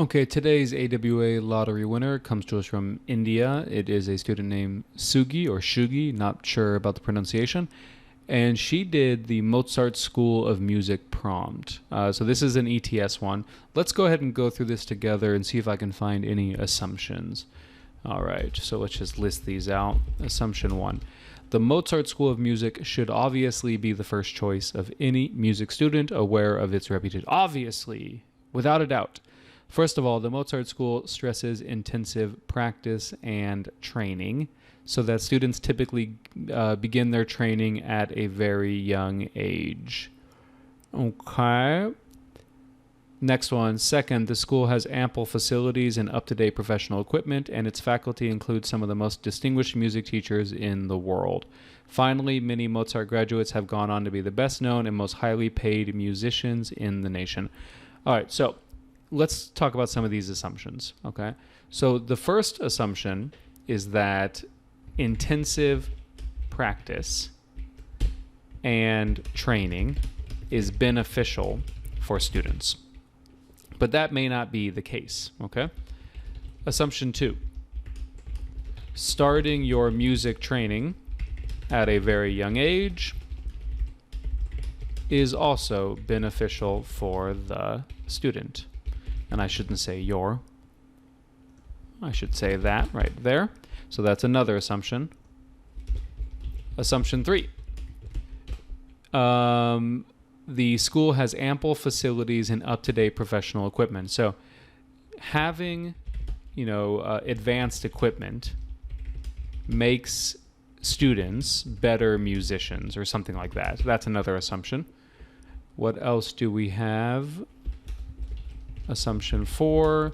Okay, today's AWA Lottery Winner comes to us from India. It is a student named Sugi or Shugi, not sure about the pronunciation. And she did the Mozart School of Music prompt. So this is an ETS one. Let's go ahead and go through this together and see if I can find any assumptions. All right, so let's just list these out. Assumption 1. The Mozart School of Music should obviously be the first choice of any music student aware of its reputation. Obviously, without a doubt. First of all, the Mozart School stresses intensive practice and training so that students typically begin their training at a very young age. Okay. Next one. Second, the school has ample facilities and up-to-date professional equipment, and its faculty includes some of the most distinguished music teachers in the world. Finally, many Mozart graduates have gone on to be the best known and most highly paid musicians in the nation. All right, so let's talk about some of these assumptions, okay? So the first assumption is that intensive practice and training is beneficial for students. But that may not be the case, okay? Assumption 2. Starting your music training at a very young age is also beneficial for the student. And I shouldn't say your. I should say that right there. So that's another assumption. Assumption 3. The school has ample facilities and up-to-date professional equipment. So having, advanced equipment makes students better musicians or something like that. So that's another assumption. What else do we have? Assumption 4.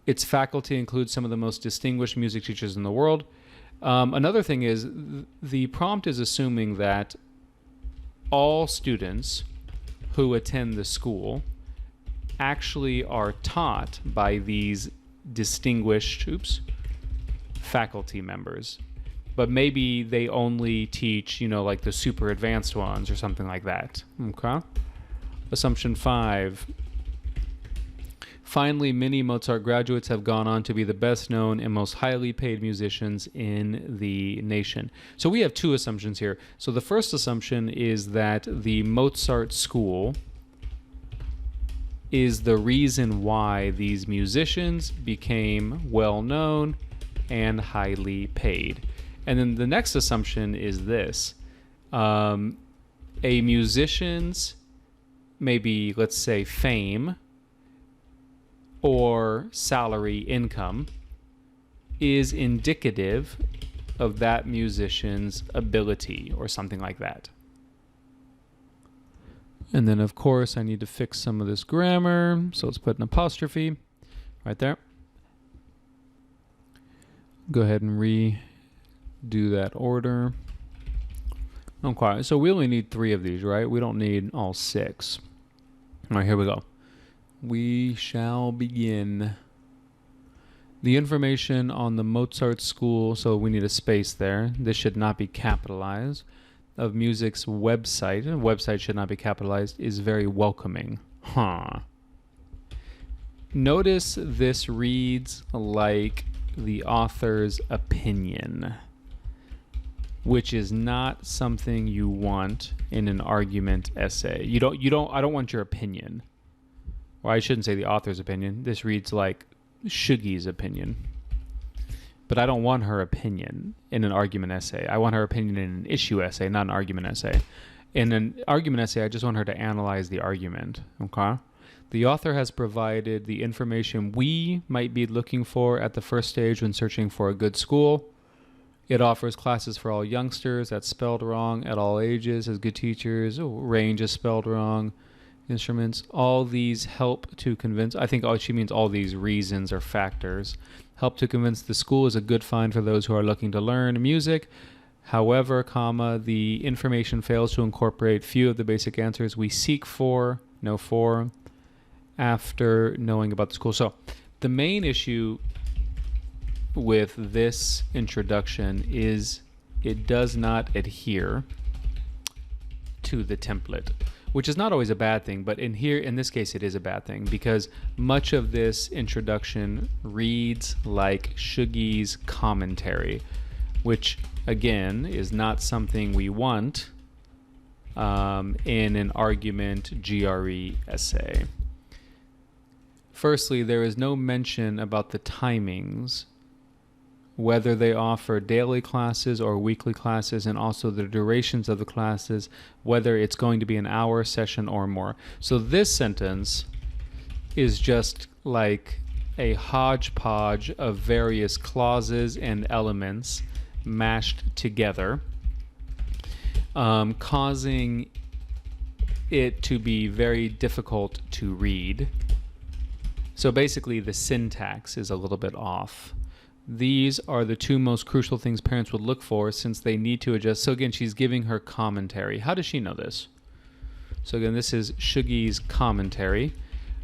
Its faculty includes some of the most distinguished music teachers in the world. Another thing is the prompt is assuming that all students who attend the school actually are taught by these distinguished faculty members. But maybe they only teach, like the super advanced ones or something like that. Okay? Assumption 5. Finally, many Mozart graduates have gone on to be the best known and most highly paid musicians in the nation. So we have two assumptions here. So the first assumption is that the Mozart School is the reason why these musicians became well known and highly paid. And then the next assumption is this. A musician's, maybe let's say fame, or salary income is indicative of that musician's ability or something like that. And then, of course, I need to fix some of this grammar. So let's put an apostrophe right there. Go ahead and redo that order. Okay, so we only need 3 of these, right? We don't need all 6. All right, here we go. We shall begin. The information on the Mozart School, so we need a space there. This should not be capitalized. Of music's website, and website should not be capitalized, is very welcoming. Notice this reads like the author's opinion, which is not something you want in an argument essay. I don't want your opinion. Or I shouldn't say the author's opinion. This reads like Shugi's opinion. But I don't want her opinion in an argument essay. I want her opinion in an issue essay, not an argument essay. In an argument essay, I just want her to analyze the argument. Okay? The author has provided the information we might be looking for at the first stage when searching for a good school. It offers classes for all youngsters. That's spelled wrong. At all ages, has good teachers. Range is spelled wrong. Instruments. All these help to convince. I think she means all these reasons or factors help to convince the school is a good find for those who are looking to learn music. However, the information fails to incorporate few of the basic answers we seek for, after knowing about the school. So the main issue with this introduction is it does not adhere to the template, which is not always a bad thing, but in this case, it is a bad thing because much of this introduction reads like Shugi's commentary, which again is not something we want in an argument GRE essay. Firstly, there is no mention about the timings, whether they offer daily classes or weekly classes, and also the durations of the classes, whether it's going to be an hour session or more. So this sentence is just like a hodgepodge of various clauses and elements mashed together, causing it to be very difficult to read. So basically the syntax is a little bit off. These are the two most crucial things parents would look for since they need to adjust. So again, she's giving her commentary. How does she know this? So again, this is Shugi's commentary.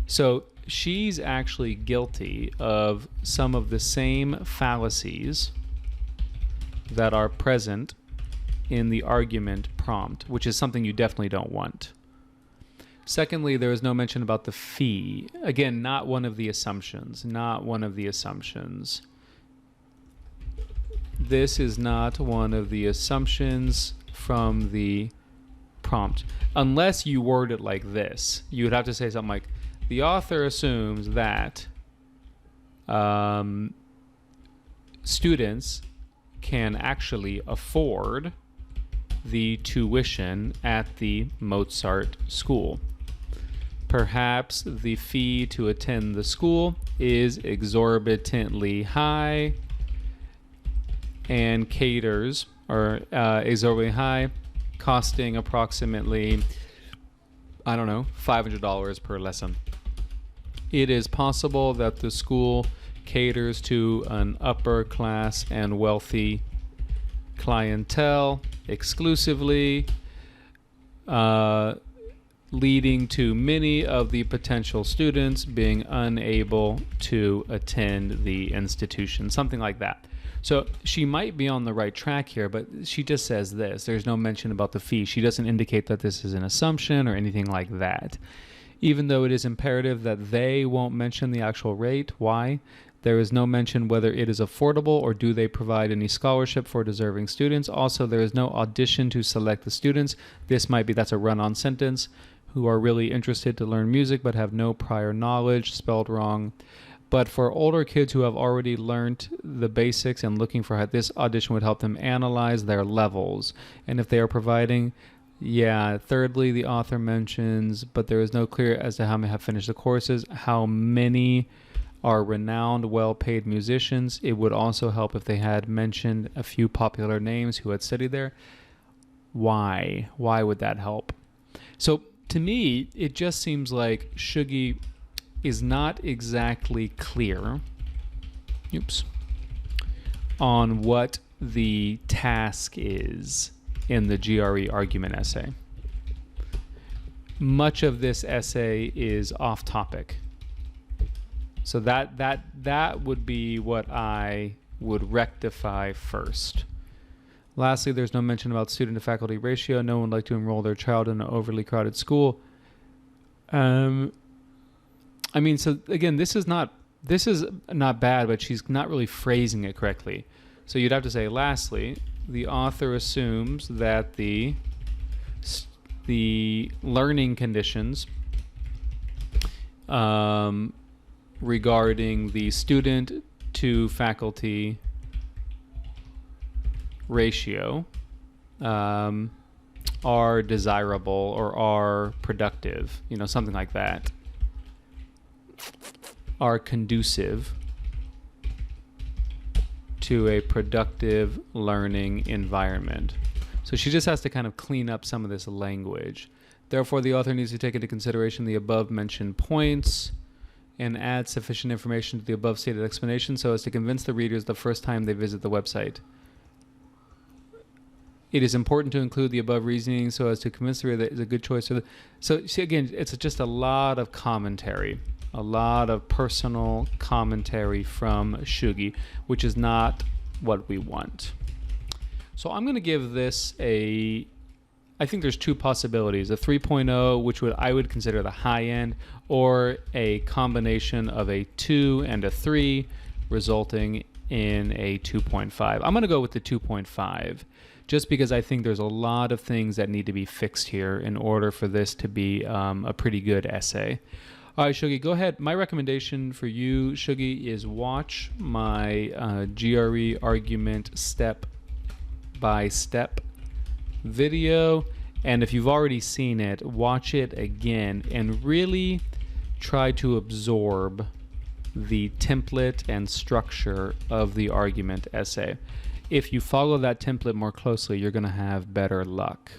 So she's actually guilty of some of the same fallacies that are present in the argument prompt, which is something you definitely don't want. Secondly, there is no mention about the fee. Again, not one of the assumptions. Not one of the assumptions. This is not one of the assumptions from the prompt. Unless you word it like this. You would have to say something like, the author assumes that students can actually afford the tuition at the Mozart school. Perhaps the fee to attend the school is exorbitantly high and caters, or exorbitantly high, costing approximately, I don't know, $500 per lesson. It is possible that the school caters to an upper class and wealthy clientele exclusively, leading to many of the potential students being unable to attend the institution, something like that. So she might be on the right track here, but she just says this. There's no mention about the fee. She doesn't indicate that this is an assumption or anything like that. Even though it is imperative that they won't mention the actual rate. Why? There is no mention whether it is affordable or do they provide any scholarship for deserving students. Also, there is no audition to select the students. That's a run-on sentence, who are really interested to learn music but have no prior knowledge, spelled wrong. But for older kids who have already learned the basics and looking for how this audition would help them analyze their levels. And if they are providing, thirdly, the author mentions, but there is no clear as to how many have finished the courses, how many are renowned, well-paid musicians. It would also help if they had mentioned a few popular names who had studied there. Why? Why would that help? So to me, it just seems like Shugi is not exactly clear on what the task is in the GRE argument essay. Much of this essay is off topic. So that would be what I would rectify first. Lastly, there's no mention about student to faculty ratio. No one would like to enroll their child in an overly crowded school. So again, this is not bad, but she's not really phrasing it correctly. So you'd have to say, lastly, the author assumes that the learning conditions regarding the student to faculty ratio are desirable or are productive, something like that, are conducive to a productive learning environment. So she just has to kind of clean up some of this language. Therefore, the author needs to take into consideration the above mentioned points and add sufficient information to the above stated explanation so as to convince the readers the first time they visit the website. It is important to include the above reasoning so as to convince the reader that it's a good choice. So see, again, it's just a lot of commentary, a lot of personal commentary from Shugi, which is not what we want. So I'm going to give this a I think there's two possibilities: a 3.0, which I would consider the high end, or a combination of a 2 and a 3, resulting in a 2.5. I'm going to go with the 2.5, just because I think there's a lot of things that need to be fixed here in order for this to be a pretty good essay. All right, Shugi, go ahead. My recommendation for you, Shugi, is watch my GRE argument step-by-step video. And if you've already seen it, watch it again and really try to absorb the template and structure of the argument essay. If you follow that template more closely, you're going to have better luck.